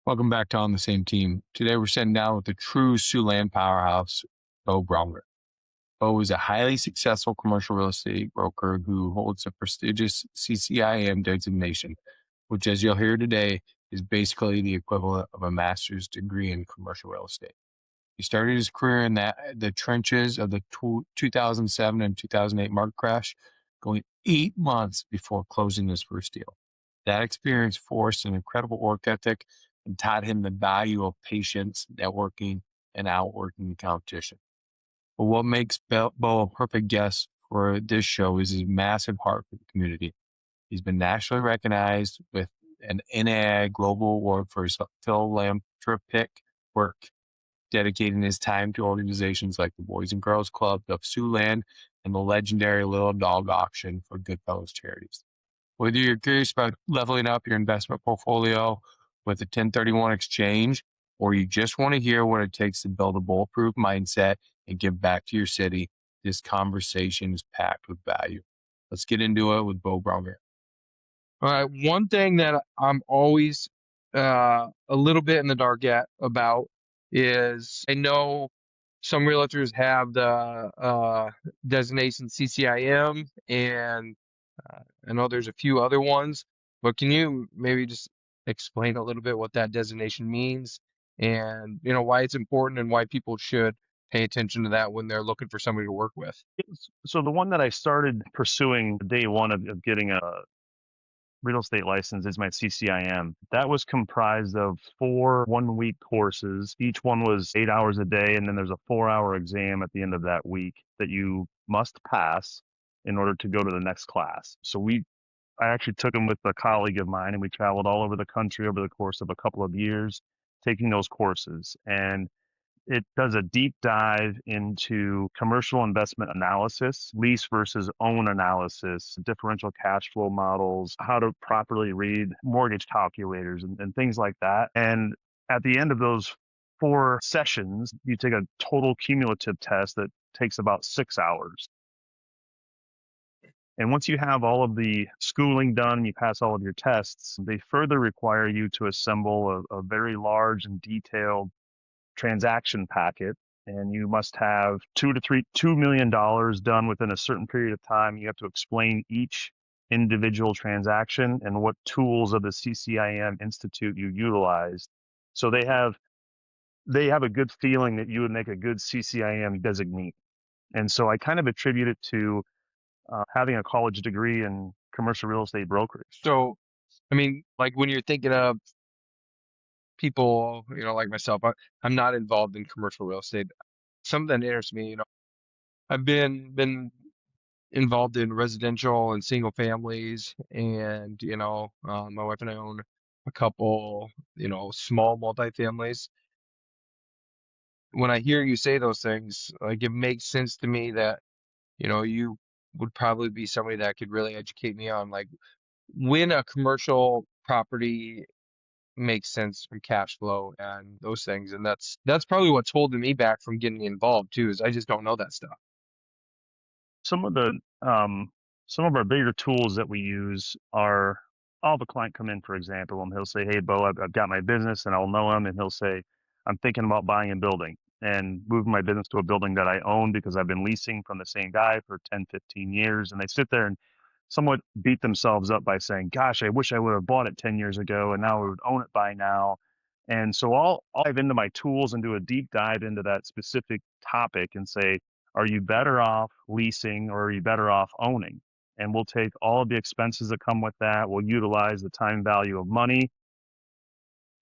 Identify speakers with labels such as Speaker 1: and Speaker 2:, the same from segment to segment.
Speaker 1: Welcome back to On the Same Team. Today we're sitting down with the true Siouxland powerhouse, Beau Bronger. Beau is a highly successful commercial real estate broker who holds a prestigious CCIM designation, which, as you'll hear today, is basically the equivalent of a master's degree in commercial real estate. He started his career in the trenches of the 2007 and 2008 market crash, going 8 months before closing his first deal. That experience forced an incredible work ethic and taught him the value of patience, networking, and outworking the competition. But what makes Beau a perfect guest for this show is his massive heart for the community. He's been nationally recognized with an NAI Global Award for his philanthropic work, dedicating his time to organizations like the Boys and Girls Club of Siouxland and the legendary Little Dog Auction for Goodfellas charities. Whether you're curious about leveling up your investment portfolio with a 1031 exchange, or you just want to hear what it takes to build a bulletproof mindset and give back to your city, this conversation is packed with value. Let's get into it with Beau Bronger. All right. One thing that I'm always a little bit in the dark about is I know some realtors have the designation CCIM, and I know there's a few other ones, but can you maybe just explain a little bit what that designation means and why it's important and why people should pay attention to that when they're looking for somebody to work with?
Speaker 2: So the one that I started pursuing day one of getting a real estate license is my CCIM. That was comprised of 4 one-week courses. Each one was 8 hours a day, and then there's a 4-hour exam at the end of that week that you must pass in order to go to the next class. I actually took them with a colleague of mine, and we traveled all over the country over the course of a couple of years taking those courses. And it does a deep dive into commercial investment analysis, lease versus own analysis, differential cash flow models, how to properly read mortgage calculators and things like that. And at the end of those 4 sessions, you take a total cumulative test that takes about 6 hours. And once you have all of the schooling done, you pass all of your tests, they further require you to assemble a very large and detailed transaction packet, and you must have $2 million done within a certain period of time. You have to explain each individual transaction and what tools of the CCIM Institute you utilized. So they have a good feeling that you would make a good CCIM designee. And so I kind of attribute it to having a college degree in commercial real estate brokerage.
Speaker 1: So, I mean, like when you're thinking of people, like myself, I'm not involved in commercial real estate. Something that interests me, I've been involved in residential and single families, and my wife and I own a couple, small multifamilies. When I hear you say those things, like it makes sense to me that you would probably be somebody that could really educate me on like when a commercial property makes sense from cash flow and those things. And that's probably what's holding me back from getting involved too, is I just don't know that stuff.
Speaker 2: Some of the some of our bigger tools that we use are, I'll have a client come in, for example, and he'll say, "Hey, Bo, I've got my business," and I'll know him, and he'll say, "I'm thinking about buying a building and moving my business to a building that I own because I've been leasing from the same guy for 10, 15 years." And they sit there and somewhat beat themselves up by saying, "Gosh, I wish I would have bought it 10 years ago, and now I would own it by now." And so I'll dive into my tools and do a deep dive into that specific topic and say, are you better off leasing or are you better off owning? And we'll take all of the expenses that come with that. We'll utilize the time value of money.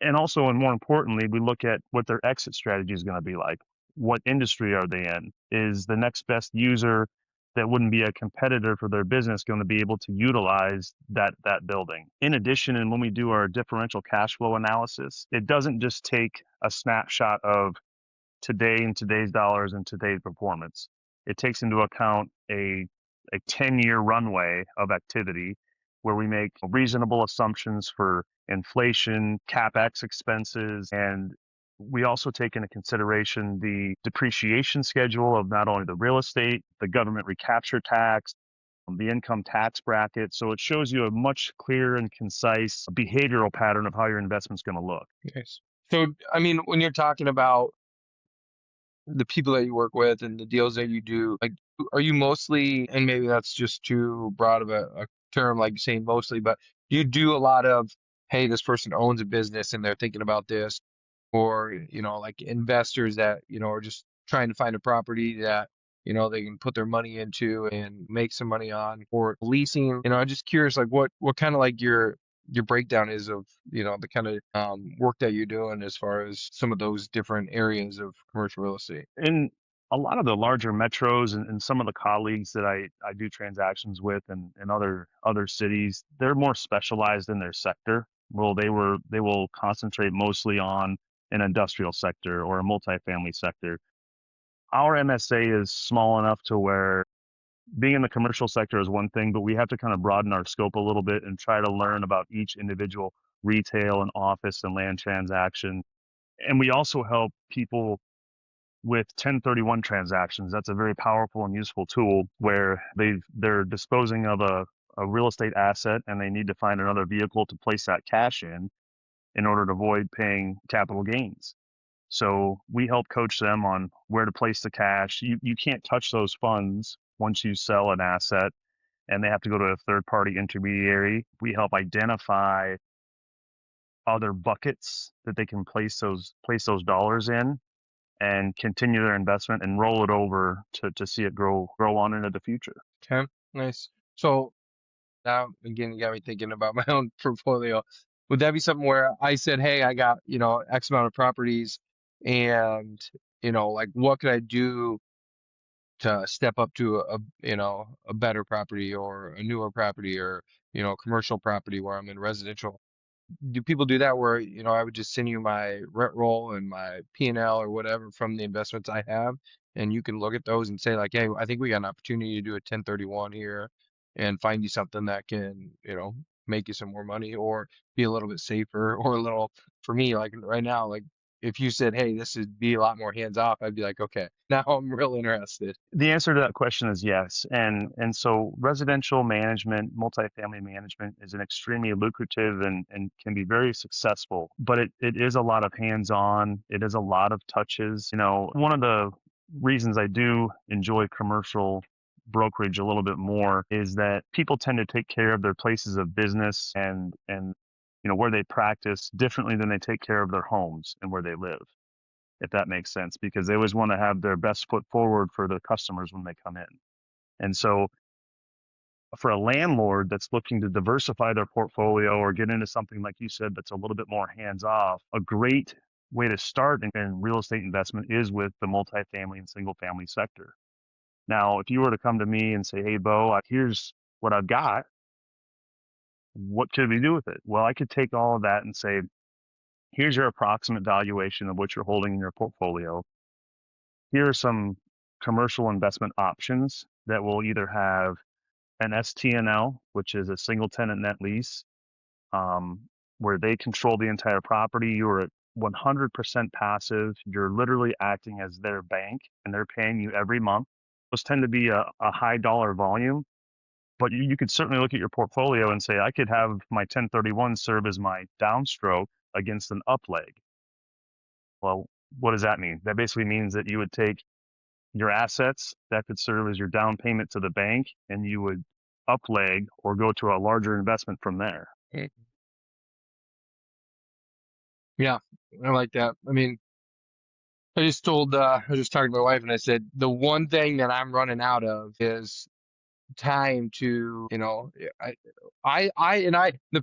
Speaker 2: And also, and more importantly, we look at what their exit strategy is going to be like. What industry are they in? Is the next best user that wouldn't be a competitor for their business going to be able to utilize that building? In addition, and when we do our differential cash flow analysis, it doesn't just take a snapshot of today in today's dollars and today's performance. It takes into account a 10-year runway of activity where we make reasonable assumptions for inflation, CapEx expenses, and we also take into consideration the depreciation schedule of not only the real estate, the government recapture tax, the income tax bracket. So it shows you a much clearer and concise behavioral pattern of how your investment's going to look.
Speaker 1: Yes. So, I mean, when you're talking about the people that you work with and the deals that you do, like, are you mostly, and maybe that's just too broad of a term, like saying mostly, but you do a lot of, hey, this person owns a business and they're thinking about this, or, like investors that, are just trying to find a property that, they can put their money into and make some money on, or leasing. I'm just curious, like what kind of like your breakdown is of, the kind of work that you're doing as far as some of those different areas of commercial real estate.
Speaker 2: In a lot of the larger metros and some of the colleagues that I do transactions with and other cities, they're more specialized in their sector. Well, they will concentrate mostly on an industrial sector or a multifamily sector. Our MSA is small enough to where being in the commercial sector is one thing, but we have to kind of broaden our scope a little bit and try to learn about each individual retail and office and land transaction. And we also help people with 1031 transactions. That's a very powerful and useful tool where they're disposing of a real estate asset and they need to find another vehicle to place that cash in order to avoid paying capital gains. So we help coach them on where to place the cash. You can't touch those funds once you sell an asset, and they have to go to a third party intermediary. We help identify other buckets that they can place those dollars in and continue their investment and roll it over to see it grow on into the future.
Speaker 1: Okay, nice. So now again, you got me thinking about my own portfolio. Would that be something where I said, hey, I got, X amount of properties and, like what could I do to step up to a better property or a newer property or, commercial property where I'm in residential? Do people do that where, I would just send you my rent roll and my P&L or whatever from the investments I have, and you can look at those and say like, hey, I think we got an opportunity to do a 1031 here and find you something that can, make you some more money or be a little bit safer or a little, for me, like right now, like if you said, hey, this would be a lot more hands off, I'd be like, okay, now I'm real interested.
Speaker 2: The answer to that question is yes. And so residential management, multifamily management is an extremely lucrative and can be very successful, but it is a lot of hands-on. It is a lot of touches. One of the reasons I do enjoy commercial brokerage a little bit more is that people tend to take care of their places of business and where they practice differently than they take care of their homes and where they live, if that makes sense, because they always want to have their best foot forward for their customers when they come in. And so for a landlord that's looking to diversify their portfolio or get into something like you said that's a little bit more hands off, a great way to start in real estate investment is with the multifamily and single family sector. Now, if you were to come to me and say, hey, Beau, here's what I've got, what could we do with it? Well, I could take all of that and say, here's your approximate valuation of what you're holding in your portfolio. Here are some commercial investment options that will either have an STNL, which is a single tenant net lease, um, where they control the entire property. You're at 100% passive. You're literally acting as their bank and they're paying you every month. Those tend to be a high dollar volume, but you could certainly look at your portfolio and say, I could have my 1031 serve as my downstroke against an up leg. Well, what does that mean? That basically means that you would take your assets that could serve as your down payment to the bank, and you would upleg or go to a larger investment from there.
Speaker 1: Mm. Yeah, I like that. I mean, I was just talking to my wife and I said, the one thing that I'm running out of is time to, the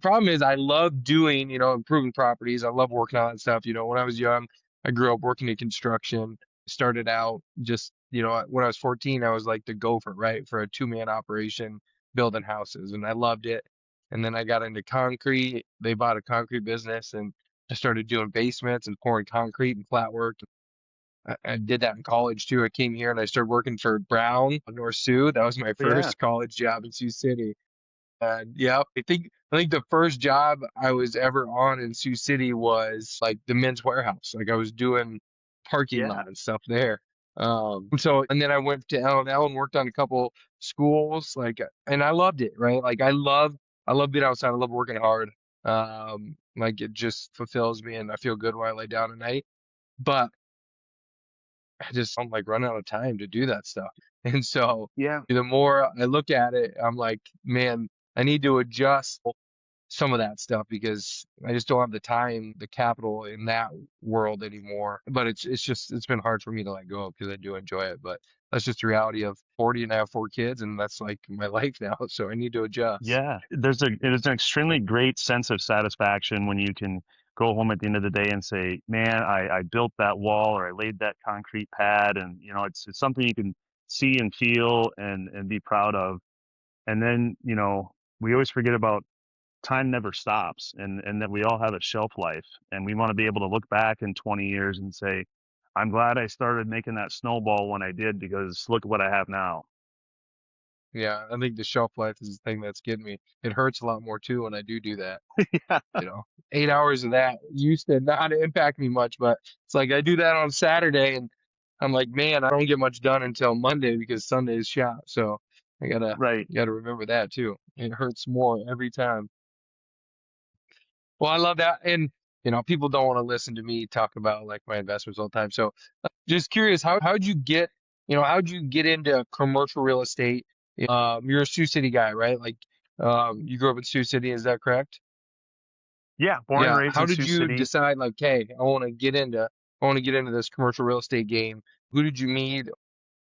Speaker 1: problem is I love doing, improving properties. I love working on that stuff. When I was young, I grew up working in construction, started out just, when I was 14, I was like the gopher, right? For a 2-man operation, building houses, and I loved it. And then I got into concrete. They bought a concrete business and I started doing basements and pouring concrete and flat work. I did that in college too. I came here and I started working for Brown, North Sioux. That was my
Speaker 2: But yeah,
Speaker 1: first college job in Sioux City. And yeah, I think the first job I was ever on in Sioux City was like the men's warehouse. Like I was doing parking
Speaker 2: yeah.
Speaker 1: lot and stuff there.
Speaker 3: So, and then I went to L&L and worked on a couple schools, like, and I loved it, right? Like I love being outside. I love working hard. Like it just fulfills me and I feel good when I lay down at night. But I'm like running out of time to do that stuff. And so
Speaker 2: Yeah.
Speaker 3: the more I look at it, I'm like, man, I need to adjust some of that stuff because I just don't have the time, the capital in that world anymore. But it's been hard for me to let go because I do enjoy it. But that's just the reality of 40 and I have 4 kids and that's like my life now. So I need to adjust.
Speaker 2: Yeah, it is an extremely great sense of satisfaction when you can go home at the end of the day and say, "Man, I built that wall or I laid that concrete pad," and it's something you can see and feel and be proud of. And then we always forget about time never stops, and that we all have a shelf life, and we want to be able to look back in 20 years and say, "I'm glad I started making that snowball when I did because look at what I have now."
Speaker 3: Yeah, I think the shelf life is the thing that's getting me. It hurts a lot more too when I do that.
Speaker 2: Yeah,
Speaker 3: 8 hours of that used to not impact me much, but it's like I do that on Saturday and I'm like, man, I don't get much done until Monday because Sunday is shot. So I
Speaker 2: right.
Speaker 3: gotta remember that too. It hurts more every time. Well, I love that. And people don't want to listen to me talk about like my investments all the time. So just curious, how'd you get, how'd you get into commercial real estate? You're a Sioux City guy, right? Like you grew up in Sioux City, is that correct?
Speaker 2: Yeah, born and
Speaker 3: Yeah.
Speaker 2: raised
Speaker 3: How
Speaker 2: in
Speaker 3: did
Speaker 2: Sioux
Speaker 3: you
Speaker 2: City.
Speaker 3: decide like, hey, I want to get into this commercial real estate game? Who did you meet?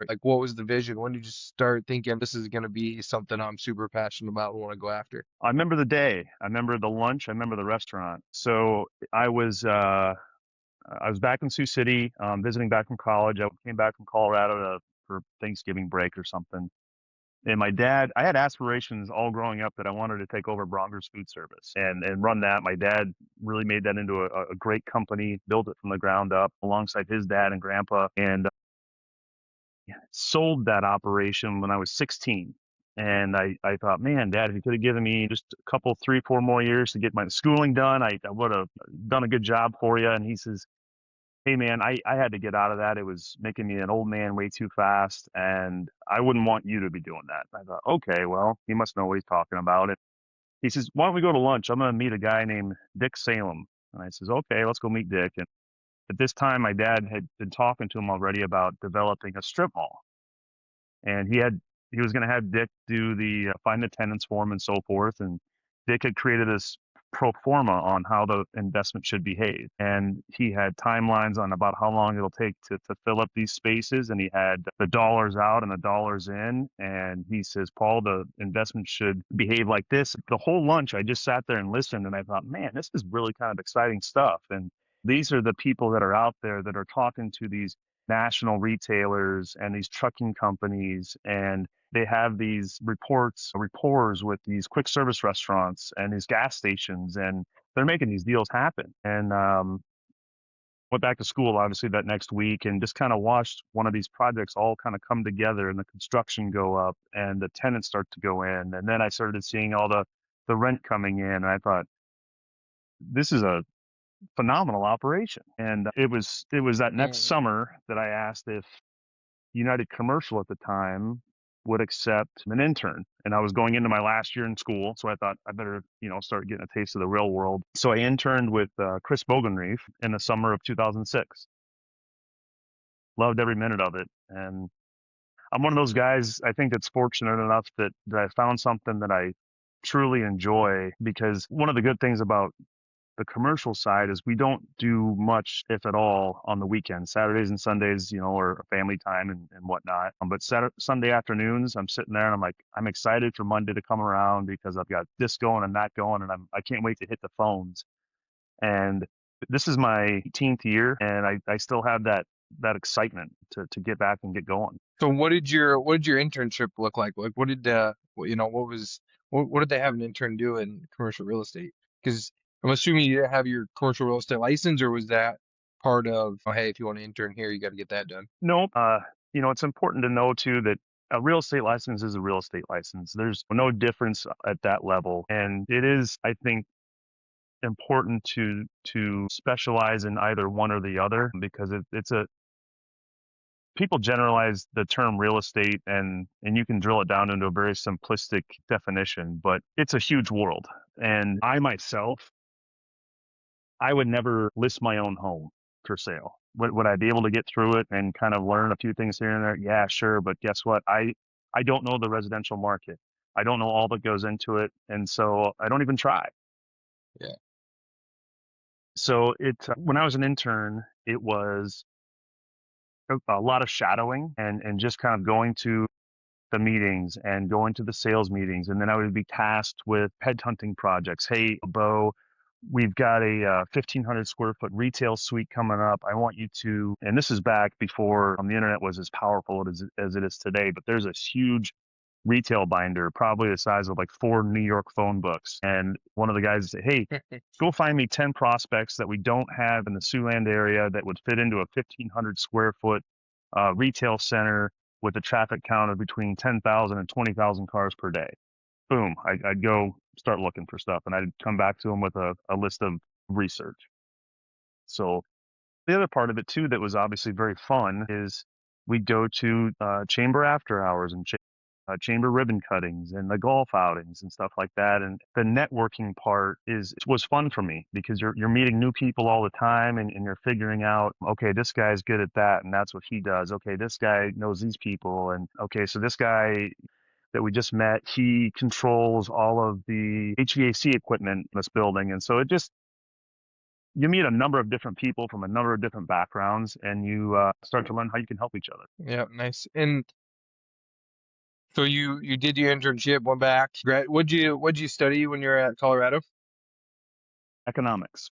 Speaker 3: Like what was the vision? When did you start thinking this is gonna be something I'm super passionate about and want to go after?
Speaker 2: I remember the day. I remember the lunch. I remember the restaurant. So I was back in Sioux City, visiting back from college. I came back from Colorado for Thanksgiving break or something. And my dad, I had aspirations all growing up that I wanted to take over Bronger's food service and run that. My dad really made that into a great company, built it from the ground up alongside his dad and grandpa, and sold that operation when I was 16. And I thought, man, Dad, if you could have given me just a couple, 3, 4 more years to get my schooling done, I would have done a good job for you. And he says, hey, man, I had to get out of that. It was making me an old man way too fast. And I wouldn't want you to be doing that. I thought, okay, well, he must know what he's talking about. And he says, why don't we go to lunch? I'm going to meet a guy named Dick Salem. And I says, okay, let's go meet Dick. And at this time, my dad had been talking to him already about developing a strip mall, and he was going to have Dick do the find the tenants form and so forth. And Dick had created this pro forma on how the investment should behave, and he had timelines on about how long it'll take to fill up these spaces, and he had the dollars out and the dollars in, and he says, Paul, the investment should behave like this. The whole lunch I just sat there and listened, and I thought, man, this is really kind of exciting stuff. And these are the people that are out there that are talking to these national retailers and these trucking companies, and they have these rapport with these quick service restaurants and these gas stations, and they're making these deals happen. And went back to school obviously that next week and just kind of watched one of these projects all kind of come together and the construction go up and the tenants start to go in. And then I started seeing all the rent coming in, and I thought, this is a phenomenal operation. And it was that next
Speaker 3: Mm.
Speaker 2: summer that I asked if United Commercial at the time would accept an intern. And I was going into my last year in school, so I thought I better, start getting a taste of the real world. So I interned with Chris Bogenreef in the summer of 2006. Loved every minute of it, and I'm one of those guys, I think, that's fortunate enough that I found something that I truly enjoy. Because one of the good things about the commercial side is we don't do much, if at all, on the weekends. Saturdays and Sundays, are family time and whatnot. But Sunday afternoons, I'm sitting there and I'm excited for Monday to come around because I've got this going and that going, and I can't wait to hit the phones. And this is my 18th year, and I still have that excitement to get back and get going.
Speaker 3: So what did your internship look like? Like what did what did they have an intern do in commercial real estate? Because I'm assuming you didn't have your commercial real estate license, or was that part of, oh, hey, if you want to intern here, you got to get that done?
Speaker 2: Nope. It's important to know too that a real estate license is a real estate license. There's no difference at that level. And it is, I think, important to specialize in either one or the other, because it's people generalize the term real estate and you can drill it down into a very simplistic definition, but it's a huge world. And I myself, I would never list my own home for sale. Would I be able to get through it and kind of learn a few things here and there? Yeah, sure. But guess what? I don't know the residential market. I don't know all that goes into it. And so I don't even try.
Speaker 3: Yeah.
Speaker 2: So when I was an intern, it was a lot of shadowing and just kind of going to the meetings and going to the sales meetings. And then I would be tasked with headhunting projects. Hey, Beau, we've got a 1,500 square foot retail suite coming up. I want you to, and this is back before the internet was as powerful as it is today, but there's this huge retail binder, probably the size of like 4 New York phone books. And one of the guys would say, hey, go find me 10 prospects that we don't have in the Siouxland area that would fit into a 1,500 square foot retail center with a traffic count of between 10,000 and 20,000 cars per day. Boom, I'd go start looking for stuff, and I'd come back to them with a list of research. So the other part of it too that was obviously very fun is we'd go to chamber after hours and chamber ribbon cuttings and the golf outings and stuff like that. And the networking part was fun for me because you're meeting new people all the time and you're figuring out, okay, this guy's good at that and that's what he does. Okay, this guy knows these people, and okay, so this guy that we just met, he controls all of the HVAC equipment in this building. And so you meet a number of different people from a number of different backgrounds, and you start to learn how you can help each other.
Speaker 3: Yeah, nice. And so you did your internship, went back. What'd you study when you were at Colorado?
Speaker 2: Economics.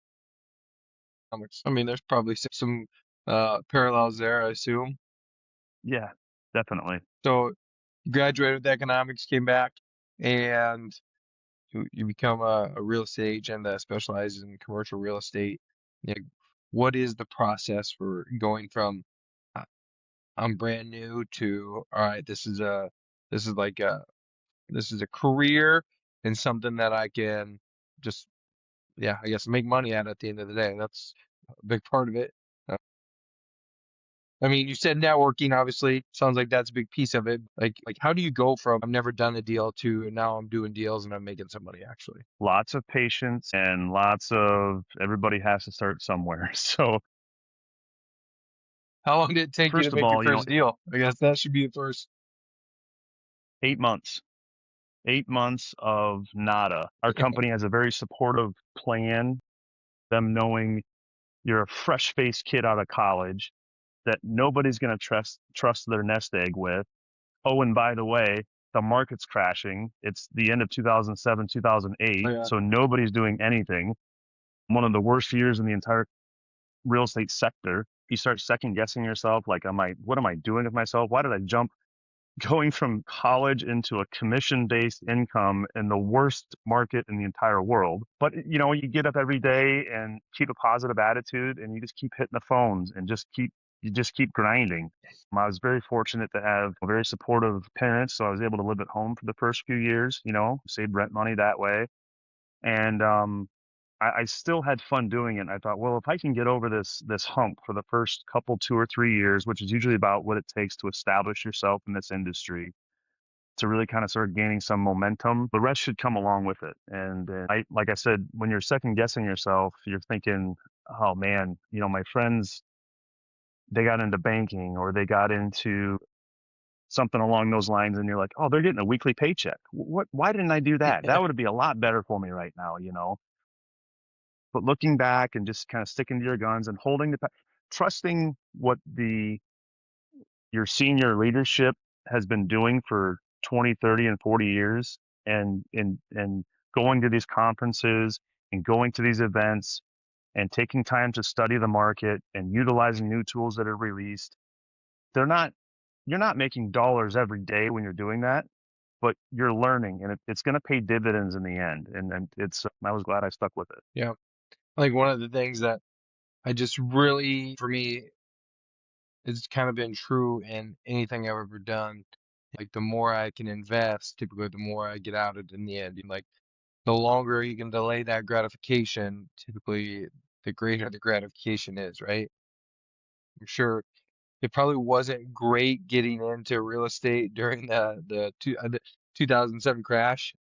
Speaker 3: I mean, there's probably some parallels there, I assume.
Speaker 2: Yeah, definitely.
Speaker 3: So you graduated with economics, came back, and you become a real estate agent that specializes in commercial real estate. Like, what is the process for going from I'm brand new to all right, this is like this is a career and something that I can just yeah, I guess make money at the end of the day. That's a big part of it. Uh, I mean, you said networking, obviously, sounds like that's a big piece of it. Like how do you go from I've never done a deal to now I'm doing deals and I'm making some money actually?
Speaker 2: Lots of patience and lots of everybody has to start somewhere. So
Speaker 3: How long did it take you to
Speaker 2: first of
Speaker 3: make your
Speaker 2: all,
Speaker 3: first deal? I guess that should be the first.
Speaker 2: 8 months. 8 months of nada. Our company has a very supportive plan, them knowing you're a fresh-faced kid out of college that nobody's going to trust their nest egg with. Oh, and by the way, the market's crashing. It's the end of 2007, 2008,
Speaker 3: Oh, yeah.
Speaker 2: so nobody's doing anything. One of the worst years in the entire real estate sector. You start second guessing yourself, like, what am I doing with myself? Why did I jump going from college into a commission-based income in the worst market in the entire world? But you get up every day and keep a positive attitude, and you just keep hitting the phones and you just keep grinding. I was very fortunate to have very supportive parents, so I was able to live at home for the first few years, saved rent money that way. And I still had fun doing it. And I thought, well, if I can get over this hump for the first couple, 2 or 3 years, which is usually about what it takes to establish yourself in this industry, to really kind of start gaining some momentum, the rest should come along with it. And like I said, when you're second guessing yourself, you're thinking, oh man, my friends, they got into banking or they got into something along those lines, and you're like, oh, they're getting a weekly paycheck. Why didn't I do that? That would be a lot better for me right now. But looking back and just kind of sticking to your guns and trusting what your senior leadership has been doing for 20, 30, and 40 years, and going to these conferences and going to these events and taking time to study the market and utilizing new tools that are released. You're not making dollars every day when you're doing that, but you're learning, and it's going to pay dividends in the end. And I was glad I stuck with it.
Speaker 3: Yeah. I think one of the things that I just really, for me, it's kind of been true in anything I've ever done. Like the more I can invest, typically the more I get out of it in the end. Like the longer you can delay that gratification, typically the greater the gratification is, right? I'm sure it probably wasn't great getting into real estate during the 2007 crash.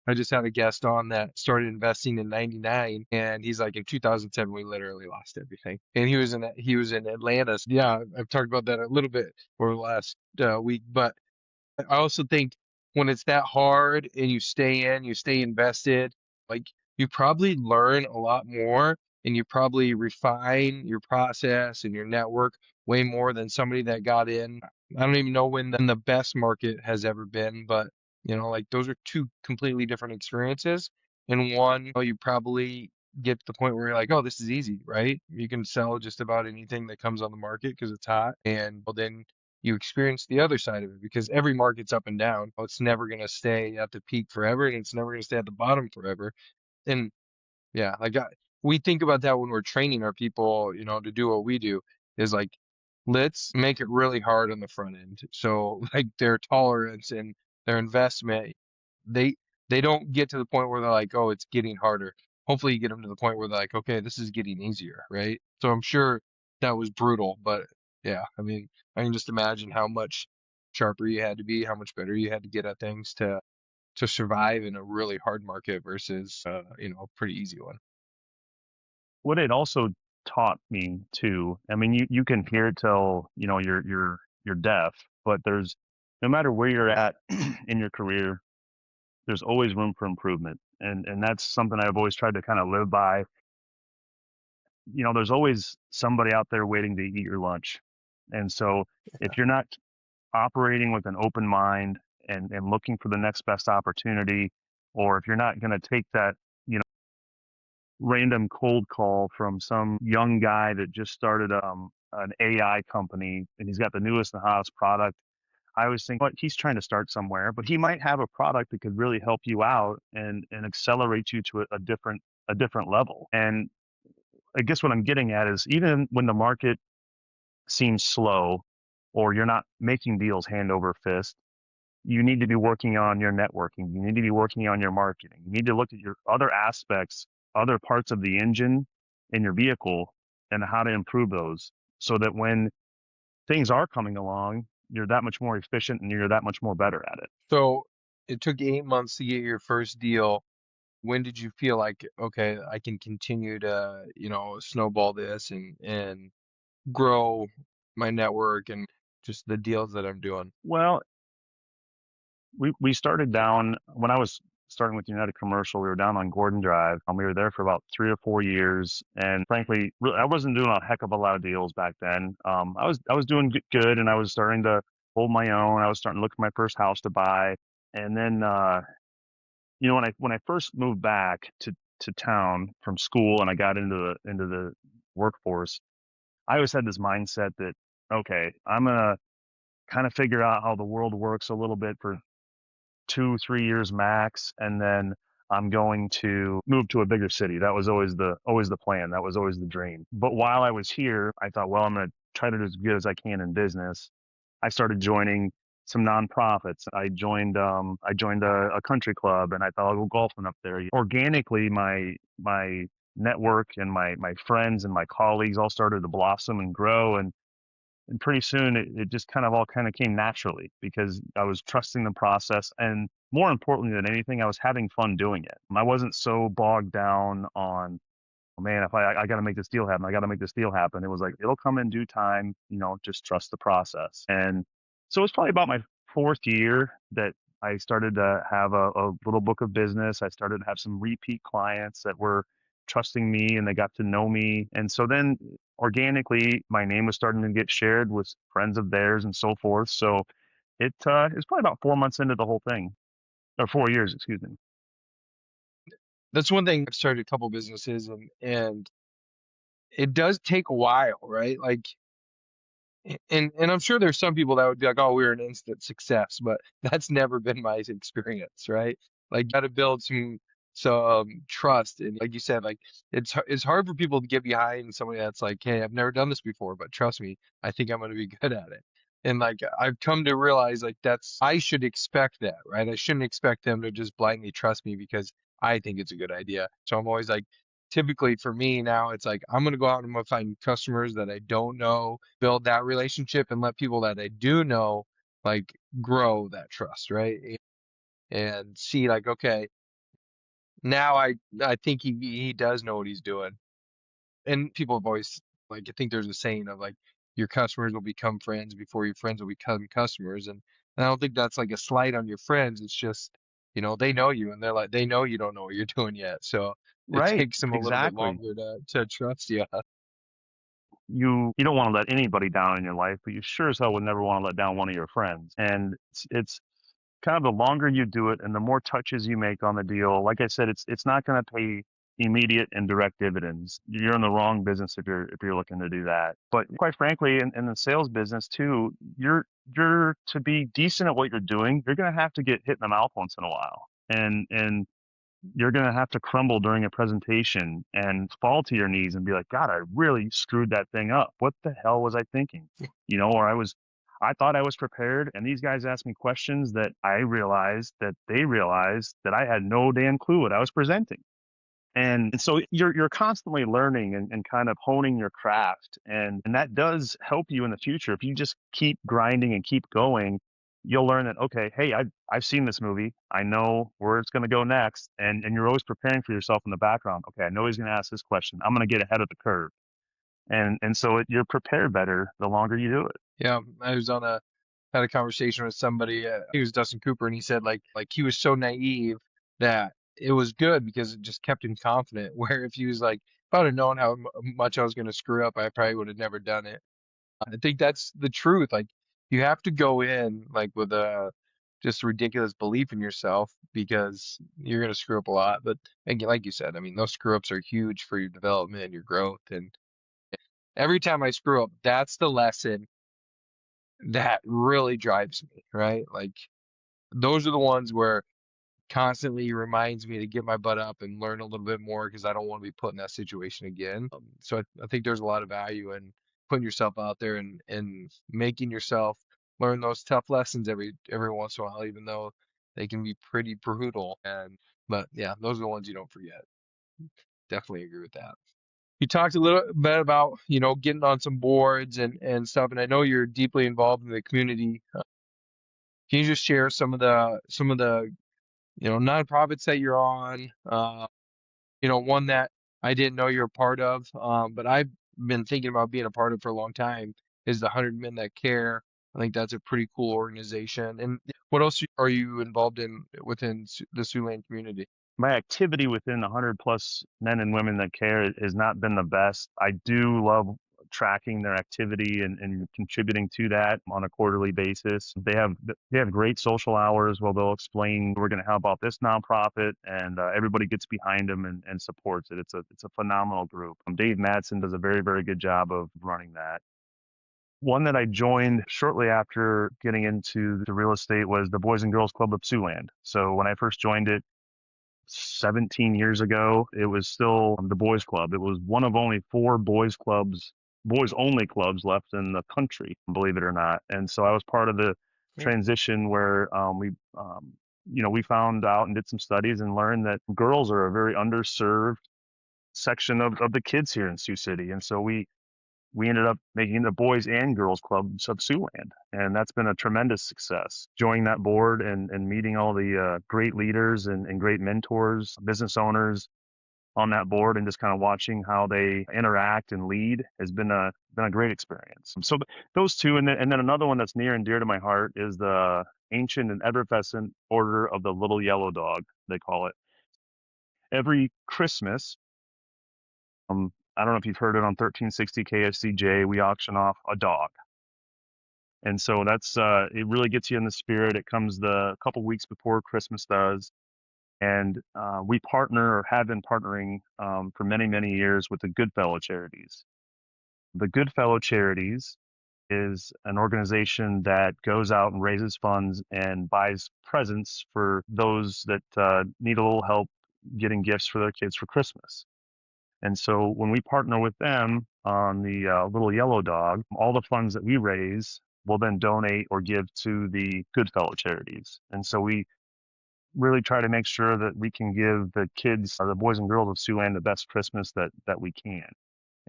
Speaker 3: I just had a guest on that started investing in '99, and he's like, in 2007 we literally lost everything. And he was in Atlanta. Yeah, I've talked about that a little bit for the last week, but I also think when it's that hard and you stay invested, like you probably learn a lot more and you probably refine your process and your network way more than somebody that got in. I don't even know when the best market has ever been, but like those are two completely different experiences. And one, you probably get to the point where you're like, oh, this is easy, right? You can sell just about anything that comes on the market because it's hot. And well, then you experience the other side of it because every market's up and down. It's never going to stay at the peak forever and it's never going to stay at the bottom forever. And yeah, we think about that when we're training our people, to do what we do is like, let's make it really hard on the front end. So like their tolerance and their investment, they they don't get to the point where they're like, oh, it's getting harder. Hopefully you get them to the point where they're like, okay, this is getting easier, right? So I'm sure that was brutal, but yeah, I mean, I can just imagine how much sharper you had to be, how much better you had to get at things to survive in a really hard market versus a pretty easy one.
Speaker 2: What it also taught me too, I mean, you can hear it till, you're deaf, but there's no matter where you're at in your career, there's always room for improvement. And that's something I've always tried to kind of live by. There's always somebody out there waiting to eat your lunch. And so if you're not operating with an open mind and looking for the next best opportunity, or if you're not going to take that, random cold call from some young guy that just started an AI company and he's got the newest and hottest product. I always think, what he's trying to start somewhere, but he might have a product that could really help you out and accelerate you to a different level. And I guess what I'm getting at is even when the market seems slow or you're not making deals hand over fist, you need to be working on your networking. You need to be working on your marketing. You need to look at your other aspects, other parts of the engine in your vehicle and how to improve those so that when things are coming along, you're that much more efficient and you're that much more better at it.
Speaker 3: So it took 8 months to get your first deal. When did you feel like, okay, I can continue to, snowball this and grow my network and just the deals that I'm doing?
Speaker 2: Well, we started down when I was starting with United Commercial. We were down on Gordon Drive, and we were there for about 3 or 4 years. And frankly, I wasn't doing a heck of a lot of deals back then. I was doing good, and I was starting to hold my own. I was starting to look for my first house to buy. And then, when I first moved back to town from school, and I got into the workforce, I always had this mindset that okay, I'm gonna kind of figure out how the world works a little bit for 2, 3 years max, and then I'm going to move to a bigger city. That was always the plan. That was always the dream. But while I was here, I thought, well, I'm going to try to do as good as I can in business. I started joining some nonprofits. I joined a country club, and I thought I'll go golfing up there. Organically, my network and my friends and my colleagues all started to blossom and grow, and pretty soon it just kind of came naturally because I was trusting the process. And more importantly than anything, I was having fun doing it. I wasn't so bogged down on, oh, man, if I got to make this deal happen, I got to make this deal happen. It was like, it'll come in due time, just trust the process. And so it's probably about my fourth year that I started to have a little book of business. I started to have some repeat clients that were trusting me and they got to know me. And so then organically, my name was starting to get shared with friends of theirs and so forth. So it's probably about 4 months into the whole thing, or 4 years, excuse me.
Speaker 3: That's one thing. I've started a couple businesses and it does take a while, right? Like, and I'm sure there's some people that would be like, oh, we're an instant success, but that's never been my experience, right? Like, got to build some trust, and like you said, like it's hard for people to get behind somebody that's like, hey, I've never done this before, but trust me, I think I'm going to be good at it. And like I've come to realize like I should expect that, right? I shouldn't expect them to just blindly trust me because I think it's a good idea. So I'm always like, typically for me now, it's like I'm gonna go out and I'm gonna find customers that I don't know, build that relationship, and let people that I do know like grow that trust, right? And see like, okay, now I think he does know what he's doing. And people have always like I think there's a saying of like your customers will become friends before your friends will become customers. And I don't think that's like a slight on your friends. It's just, they know you and they're like they know you don't know what you're doing yet. So it
Speaker 2: Right.
Speaker 3: takes them a little bit
Speaker 2: Exactly.
Speaker 3: longer to trust you.
Speaker 2: You don't want to let anybody down in your life, but you sure as hell would never want to let down one of your friends. And it's kind of the longer you do it and the more touches you make on the deal, like I said, it's not going to pay immediate and direct dividends. You're in the wrong business if you're looking to do that. But quite frankly, in the sales business too, you're to be decent at what you're doing, you're going to have to get hit in the mouth once in a while. And you're going to have to crumble during a presentation and fall to your knees and be like, God, I really screwed that thing up. What the hell was I thinking? Or I thought I was prepared, and these guys asked me questions that I realized that they realized that I had no damn clue what I was presenting. And so you're constantly learning and kind of honing your craft. And that does help you in the future. If you just keep grinding and keep going, you'll learn that, okay, hey, I've seen this movie. I know where it's going to go next. And you're always preparing for yourself in the background. Okay, I know he's going to ask this question. I'm going to get ahead of the curve. And so you're prepared better the longer you do it.
Speaker 3: Yeah, I was had a conversation with somebody. He was Dustin Cooper, and he said like he was so naive that it was good because it just kept him confident. Where if he was like, if I'd have known how much I was going to screw up, I probably would have never done it. I think that's the truth. Like you have to go in like with a just ridiculous belief in yourself because you're going to screw up a lot. But again, like you said, I mean, those screw ups are huge for your development and your growth. And every time I screw up, that's the lesson that really drives me, right? Like those are the ones where constantly reminds me to get my butt up and learn a little bit more because I don't want to be put in that situation again. So I think there's a lot of value in putting yourself out there and making yourself learn those tough lessons every once in a while, even though they can be pretty brutal. But yeah, those are the ones you don't forget. Definitely agree with that. You talked a little bit about, getting on some boards and stuff, and I know you're deeply involved in the community. Can you just share some of the nonprofits that you're on? One that I didn't know you're a part of, but I've been thinking about being a part of for a long time is the 100 Men That Care. I think that's a pretty cool organization. And what else are you involved in within the Siouxland community?
Speaker 2: My activity within the 100 plus men and women that care has not been the best. I do love tracking their activity and contributing to that on a quarterly basis. They have great social hours where they'll explain we're going to help out this nonprofit, and everybody gets behind them and supports it. It's a phenomenal group. Dave Madsen does a very, very good job of running that. One that I joined shortly after getting into the real estate was the Boys and Girls Club of Siouxland. So when I first joined it, 17 years ago, it was still the boys club. It was one of only four boys only clubs left in the country, believe it or not. And so I was part of the transition where we found out and did some studies and learned that girls are a very underserved section of the kids here in Sioux City. And so we ended up making the boys and girls clubs of Siouxland, and that's been a tremendous success. Joining that board and meeting all the great leaders and great mentors, business owners on that board, and just kind of watching how they interact and lead has been a great experience. So those two, and then another one that's near and dear to my heart is the ancient and effervescent Order of the Little Yellow Dog, they call it. Every Christmas, I don't know if you've heard it on 1360 KSCJ, we auction off a dog. And so that's it really gets you in the spirit. It comes the couple weeks before Christmas does. And we partner or have been partnering for many, many years with the Goodfellow Charities. The Goodfellow Charities is an organization that goes out and raises funds and buys presents for those that need a little help getting gifts for their kids for Christmas. And so when we partner with them on the Little Yellow Dog, all the funds that we raise will then donate or give to the Goodfellow Charities. And so we really try to make sure that we can give the kids, the boys and girls of Siouxland, the best Christmas that we can.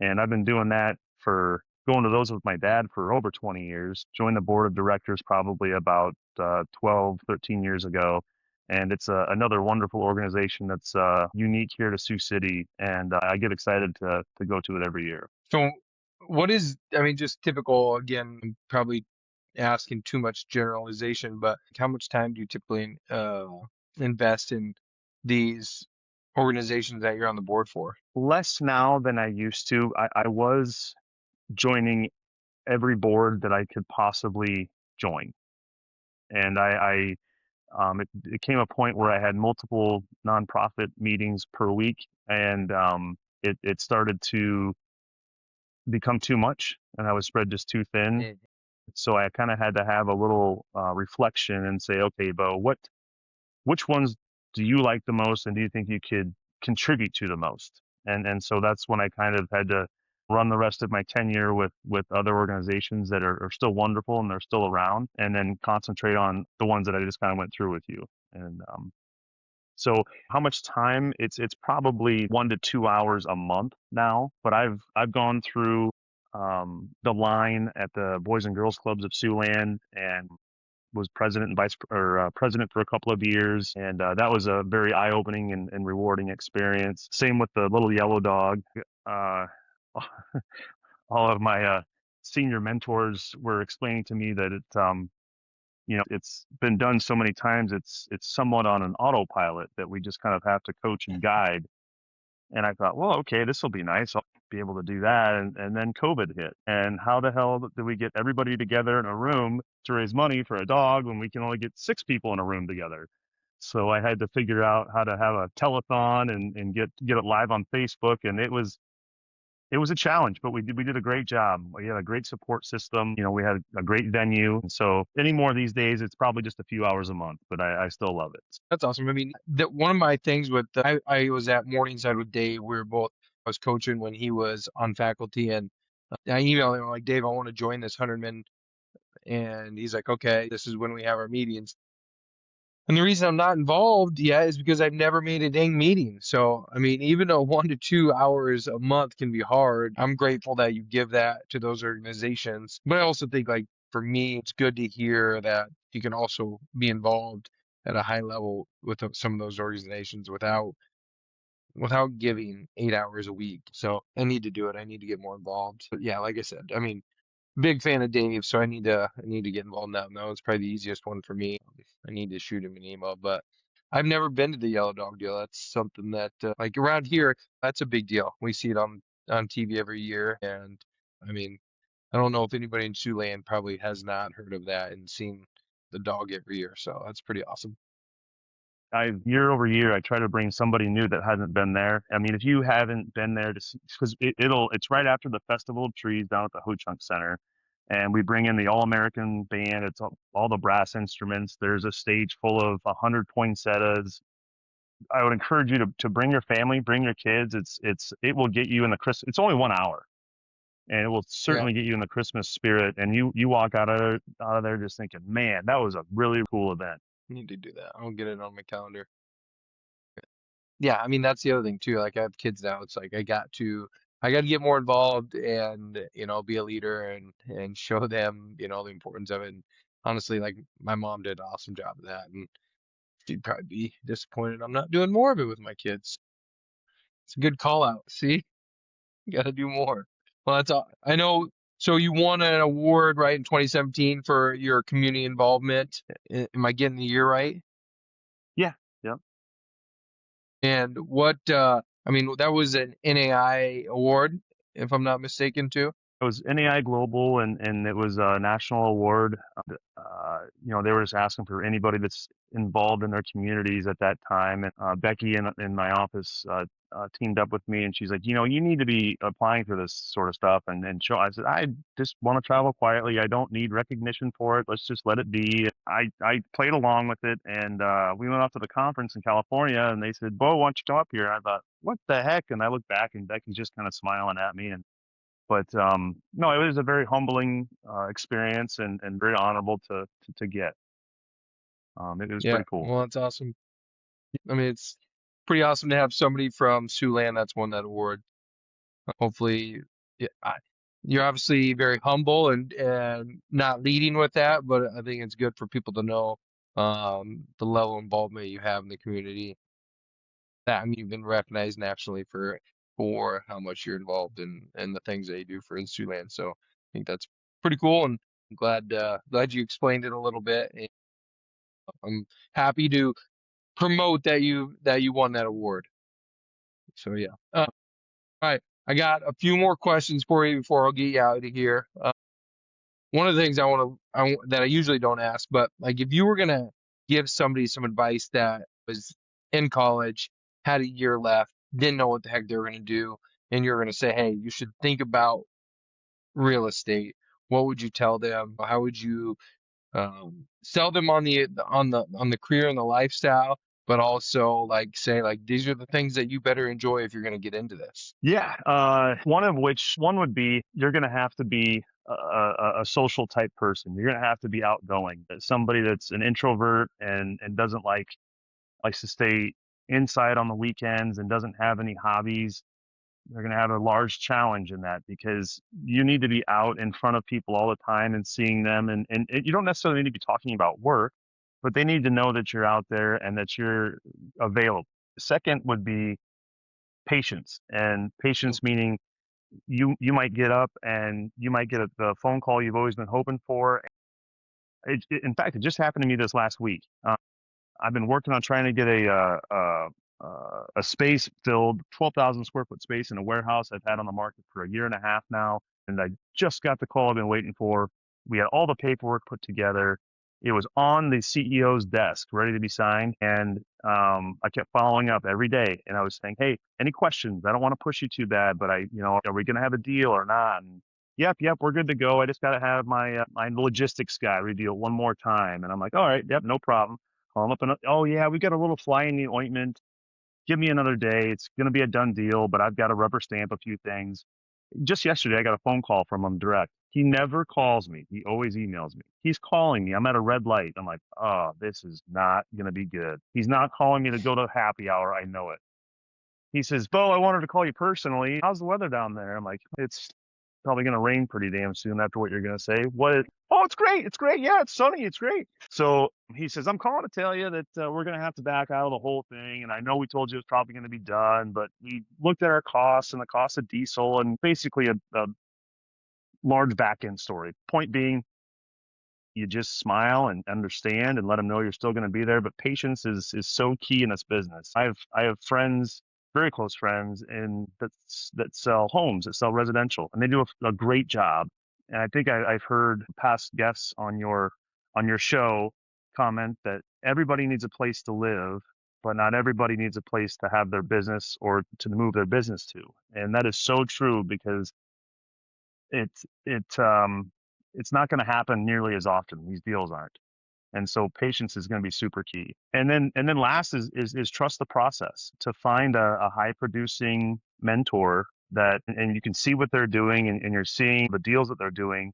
Speaker 2: And I've been doing that for going to those with my dad for over 20 years. Joined the board of directors probably about 12, 13 years ago. And it's another wonderful organization that's unique here to Sioux City. And I get excited to go to it every year.
Speaker 3: So what is, I mean, just typical, again, I'm probably asking too much generalization, but how much time do you typically invest in these organizations that you're on the board for?
Speaker 2: Less now than I used to. I was joining every board that I could possibly join. And it came a point where I had multiple nonprofit meetings per week, and it started to become too much, and I was spread just too thin.
Speaker 3: Mm.
Speaker 2: So I kind of had to have a little reflection and say, okay, Beau, which ones do you like the most, and do you think you could contribute to the most? And so that's when I kind of had to run the rest of my tenure with other organizations that are still wonderful and they're still around, and then concentrate on the ones that I just kind of went through with you. And so how much time? It's probably 1 to 2 hours a month now, but I've gone through the line at the Boys and Girls Clubs of Siouxland and was president and president for a couple of years, and that was a very eye-opening and rewarding experience. Same with the Little Yellow Dog. Uh, all of my senior mentors were explaining to me that it's been done so many times. It's somewhat on an autopilot that we just kind of have to coach and guide. And I thought, well, okay, this will be nice. I'll be able to do that. And then COVID hit. And how the hell do we get everybody together in a room to raise money for a dog when we can only get 6 people in a room together? So I had to figure out how to have a telethon and get it live on Facebook. And it was a challenge, but we did a great job. We had a great support system. We had a great venue. And so anymore these days, it's probably just a few hours a month, but I still love it.
Speaker 3: That's awesome. I mean, one of my things with I was at Morningside with Dave. I was coaching when he was on faculty, and I emailed him like, Dave, I want to join this 100-man, and he's like, okay, this is when we have our meetings. And the reason I'm not involved yet is because I've never made a dang meeting. So, I mean, even though 1 to 2 hours a month can be hard, I'm grateful that you give that to those organizations. But I also think, like, for me, it's good to hear that you can also be involved at a high level with some of those organizations without giving 8 hours a week. So I need to do it. I need to get more involved. But yeah, like I said, I mean, big fan of Dave, so I need to get involved in that. And that was probably the easiest one for me. I need to shoot him an email, but I've never been to the Yellow Dog deal. That's something that like around here, that's a big deal. We see it on TV every year, and I mean, I don't know if anybody in Siouxland probably has not heard of that and seen the dog every year. So that's pretty awesome.
Speaker 2: Year over year, I try to bring somebody new that hasn't been there. I mean, if you haven't been there to see, because it's right after the Festival of Trees down at the Ho Chunk Center, and we bring in the All-American band. It's all the brass instruments. There's a stage full of 100 poinsettias. I would encourage you to bring your family, bring your kids. It will get you in the Christmas. It's only 1 hour, and it will certainly get you in the Christmas spirit. And you walk out of there just thinking, man, that was a really cool event.
Speaker 3: Need to do that. I'll get it on my calendar. Yeah, I mean that's the other thing too. Like I have kids now. It's like I got to get more involved and be a leader and show them the importance of it. And honestly, like my mom did an awesome job of that, and she'd probably be disappointed I'm not doing more of it with my kids. It's a good call out. See, you got to do more. Well, that's all. I know. So you won an award right in 2017 for your community involvement. Am I getting the year right?
Speaker 2: Yeah, yeah.
Speaker 3: And what, I mean, that was an NAI award, if I'm not mistaken, too.
Speaker 2: It was NAI Global, and it was a national award. They were just asking for anybody that's involved in their communities at that time. And Becky in my office teamed up with me, and she's like, you need to be applying for this sort of stuff. And show. I said, I just want to travel quietly. I don't need recognition for it. Let's just let it be. I played along with it, and we went off to the conference in California, and they said, Beau, why don't you come up here? I thought, what the heck? And I looked back, and Becky's just kind of smiling at me, but no, it was a very humbling experience and very honorable to get. It was
Speaker 3: Yeah,
Speaker 2: pretty cool.
Speaker 3: well, that's awesome. I mean, it's pretty awesome to have somebody from Siouxland that's won that award. Hopefully, yeah, you're obviously very humble and not leading with that, but I think it's good for people to know the level of involvement you have in the community. That I mean, you've been recognized nationally for how much you're involved in the things that you do for Siouxland. So I think that's pretty cool, and I'm glad you explained it a little bit. And I'm happy to promote that you won that award. So yeah. All right, I got a few more questions for you before I'll get you out of here. One of the things that I usually don't ask, but like if you were gonna give somebody some advice that was in college, had a year left, didn't know what the heck they were gonna do, and you're gonna say, hey, you should think about real estate. What would you tell them? How would you sell them on the career and the lifestyle, but also like say like these are the things that you better enjoy if you're gonna get into this.
Speaker 2: Yeah, one would be you're going to have to be a social type person. You're going to have to be outgoing. Somebody that's an introvert and doesn't likes to stay inside on the weekends and doesn't have any hobbies. They're going to have a large challenge in that because you need to be out in front of people all the time and seeing them. And you don't necessarily need to be talking about work, but they need to know that you're out there and that you're available. Second would be patience, and patience meaning you might get up and you might get the phone call you've always been hoping for. In fact, it just happened to me this last week. I've been working on trying to get a space filled, 12,000 square foot space in a warehouse I've had on the market for a year and a half now. And I just got the call I've been waiting for. We had all the paperwork put together. It was on the CEO's desk, ready to be signed. And I kept following up every day. And I was saying, hey, any questions? I don't want to push you too bad, but are we going to have a deal or not? And yep, we're good to go. I just got to have my logistics guy review it one more time. And I'm like, all right, yep, no problem. Call him up and, oh yeah, we got a little fly in the ointment. Give me another day. It's going to be a done deal, but I've got to rubber stamp a few things. Just yesterday, I got a phone call from him direct. He never calls me. He always emails me. He's calling me. I'm at a red light. I'm like, oh, this is not going to be good. He's not calling me to go to happy hour. I know it. He says, Beau, I wanted to call you personally. How's the weather down there? I'm like, it's probably going to rain pretty damn soon after what you're going to say. Oh, it's great. It's great. Yeah, it's sunny. It's great. So he says, I'm calling to tell you that we're going to have to back out of the whole thing. And I know we told you it's probably going to be done, but we looked at our costs and the cost of diesel and basically a large back end story. Point being, you just smile and understand and let them know you're still going to be there. But patience is so key in this business. I have friends, very close friends, that sell homes, that sell residential, and they do a great job. And I think I've heard past guests on your show comment that everybody needs a place to live, but not everybody needs a place to have their business or to move their business to. And that is so true because it's not going to happen nearly as often. These deals aren't. And so patience is going to be super key. And then last is trust the process. To find a high producing mentor and you can see what they're doing and you're seeing the deals that they're doing.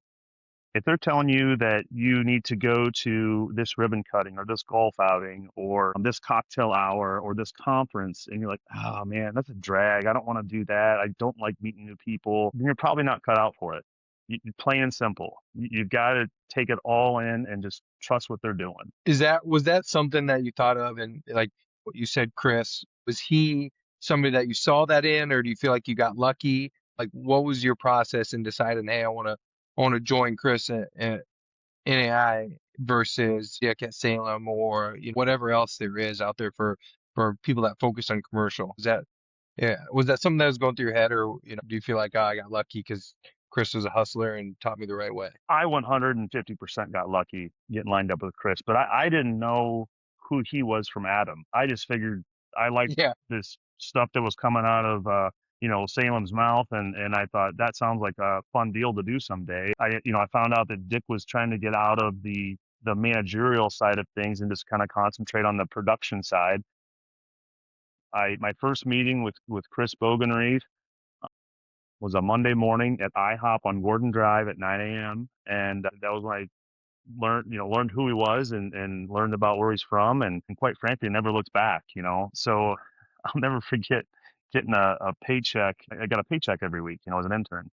Speaker 2: If they're telling you that you need to go to this ribbon cutting or this golf outing or this cocktail hour or this conference, and you're like, oh man, that's a drag. I don't want to do that. I don't like meeting new people. Then you're probably not cut out for it. Plain and simple. You've got to take it all in and just trust what they're doing.
Speaker 3: Was that something that you thought of, and like what you said, Chris, was he somebody that you saw that in, or do you feel like you got lucky? Like, what was your process in deciding, hey, I want to join Chris at NAI versus Dick at Salem or whatever else there is out there for people that focus on commercial? Was that something that was going through your head, or do you feel like, oh, I got lucky because Chris was a hustler and taught me the right way?
Speaker 2: I 150% got lucky getting lined up with Chris, but I didn't know who he was from Adam. I just figured I liked this stuff that was coming out of Salem's mouth, and I thought that sounds like a fun deal to do someday. I found out that Dick was trying to get out of the managerial side of things and just kind of concentrate on the production side. My first meeting with Chris Bogenreed was a Monday morning at IHOP on Gordon Drive at 9 a.m. And that was when I learned who he was and learned about where he's from, and quite frankly, never looked back. So I'll never forget getting a paycheck. I got a paycheck every week, as an intern.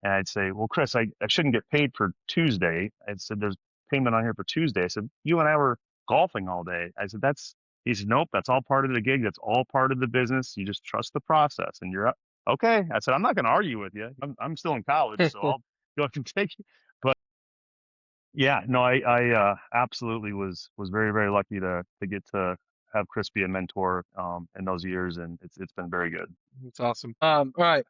Speaker 2: And I'd say, well, Chris, I shouldn't get paid for Tuesday. I said, there's payment on here for Tuesday. I said, you and I were golfing all day. I said, he said, nope, that's all part of the gig. That's all part of the business. You just trust the process and you're up. Okay. I said, I'm not going to argue with you. I'm still in college, so I'll go ahead and take it. But yeah, no, I absolutely was very, very lucky to get to have Chris be a mentor in those years. And it's been very good.
Speaker 3: That's awesome. All right.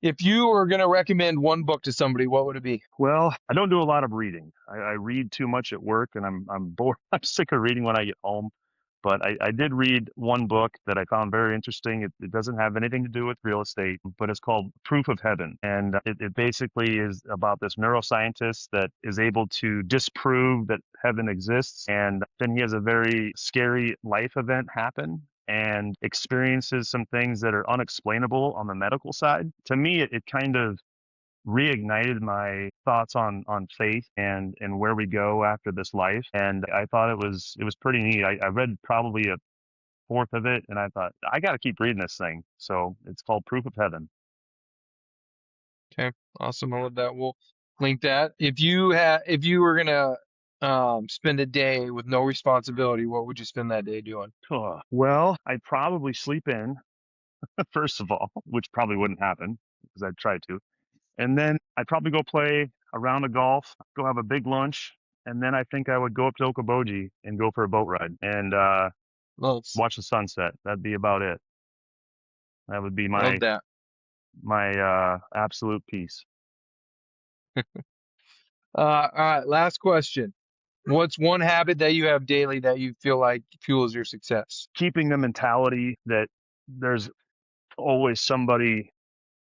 Speaker 3: If you were going to recommend one book to somebody, what would it be?
Speaker 2: Well, I don't do a lot of reading. I read too much at work, and I'm bored. I'm sick of reading when I get home. But I did read one book that I found very interesting. It doesn't have anything to do with real estate, but it's called Proof of Heaven. And it basically is about this neuroscientist that is able to disprove that heaven exists. And then he has a very scary life event happen and experiences some things that are unexplainable on the medical side. To me, it kind of reignited my thoughts on faith and where we go after this life. And I thought it was pretty neat. I read probably a fourth of it, and I thought, I got to keep reading this thing. So it's called Proof of Heaven.
Speaker 3: Okay, awesome. I love that. We'll link that. If you were gonna spend a day with no responsibility, what would you spend that day doing?
Speaker 2: Well, I'd probably sleep in, first of all, which probably wouldn't happen because I'd try to. And then I'd probably go play a round of golf, go have a big lunch, and then I think I would go up to Okoboji and go for a boat ride and
Speaker 3: Nice.
Speaker 2: watch the sunset. That'd be about it. That would be
Speaker 3: Love that.
Speaker 2: my absolute peace.
Speaker 3: All right, last question. What's one habit that you have daily that you feel like fuels your success?
Speaker 2: Keeping the mentality that there's always somebody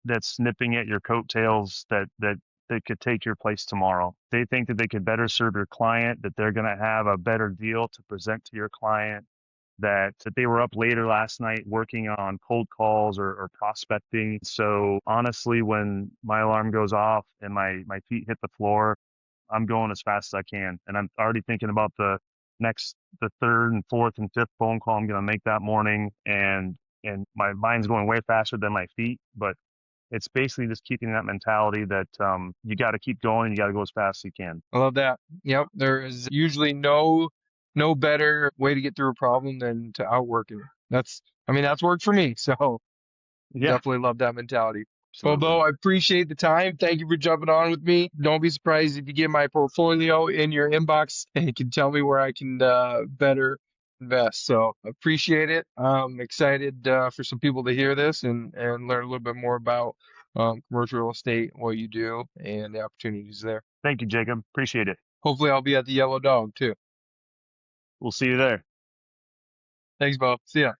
Speaker 2: that's nipping at your coattails that could take your place tomorrow. They think that they could better serve your client, that they're going to have a better deal to present to your client, that they were up later last night working on cold calls or prospecting. So honestly, when my alarm goes off and my feet hit the floor, I'm going as fast as I can. And I'm already thinking about the third and fourth and fifth phone call I'm going to make that morning. And my mind's going way faster than my feet. But it's basically just keeping that mentality that you got to keep going. You got to go as fast as you can.
Speaker 3: I love that. Yep. There is usually no better way to get through a problem than to outwork it. That's worked for me. So
Speaker 2: Yeah,
Speaker 3: definitely love that mentality. Well,
Speaker 2: absolutely.
Speaker 3: Beau, I appreciate the time. Thank you for jumping on with me. Don't be surprised if you get my portfolio in your inbox and you can tell me where I can better invest. So appreciate it. I'm excited for some people to hear this and learn a little bit more about commercial real estate, what you do, and the opportunities there.
Speaker 2: Thank you, Jacob. Appreciate it.
Speaker 3: Hopefully I'll be at the Yellow Dog too.
Speaker 2: We'll see you there.
Speaker 3: Thanks, Beau. See ya.